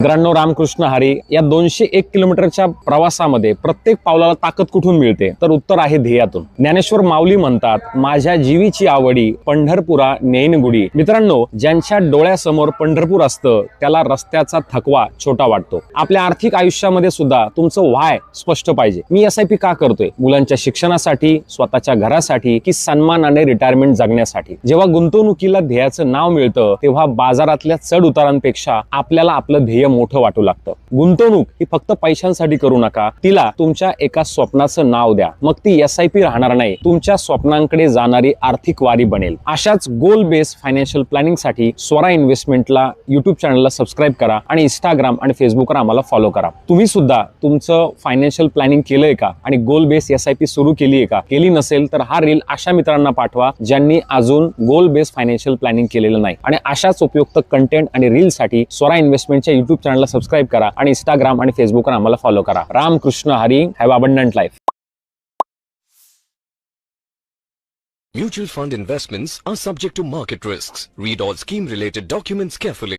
मित्रांनो, रामकृष्ण हरी. या 201 किलोमीटरच्या प्रवासामध्ये प्रत्येक पावलाला ताकद कुठून मिळते? तर उत्तर आहे ध्येयातून. ज्ञानेश्वर माऊली म्हणतात, माझ्या जीवीची आवडी पंढरपुरा नेईन गुडी. मित्रांनो, ज्यांच्या डोळ्यासमोर पंढरपूर असतं त्याला रस्त्याचा थकवा छोटा वाटतो. आपल्या आर्थिक आयुष्यामध्ये सुद्धा तुमचं व्हाय स्पष्ट पाहिजे. मी SIP का करतोय? मुलांच्या शिक्षणासाठी, स्वतःच्या घरासाठी, की सन्मानाने रिटायरमेंट जगण्यासाठी? जेव्हा गुंतवणुकीला ध्येयाचं नाव मिळतं तेव्हा बाजारातल्या चढ उतारांपेक्षा आपल्याला आपलं ध्येय मोठं वाटू लागतं. गुंतवणूक ही फक्त पैशांसाठी करू नका, तिला तुमच्या एका स्वप्नाचं नाव द्या. मग ती SIP राहणार नाही, तुमच्या स्वप्नांकडे जाणारी आर्थिक वारी बनेल. अशाच गोल बेस फायनान्शियल प्लॅनिंग साठी स्वरा इन्व्हेस्टमेंटला युट्यूब चॅनलला सबस्क्राईब करा आणि इंस्टाग्राम आणि फेसबुकवर आम्हाला फॉलो करा. तुम्ही सुद्धा तुमचं फायनान्शियल प्लॅनिंग केलंय का आणि गोल बेस SIP सुरू केली आहे का? केली नसेल तर हा रील अशा मित्रांना पाठवा ज्यांनी अजून गोल बेस फायनान्शियल प्लॅनिंग केलेलं नाही. आणि अशाच उपयुक्त कंटेंट आणि रील साठी स्वरा इन्व्हेस्टमेंटच्या युट्यूब चॅनलला सबस्क्राईब करा आणि इंस्टाग्राम आणि फेसबुकवर आम्हाला फॉलो करा. Ramkrishna Hari. Have abundant life. Mutual fund investments are subject to market risks. Read all scheme related documents carefully.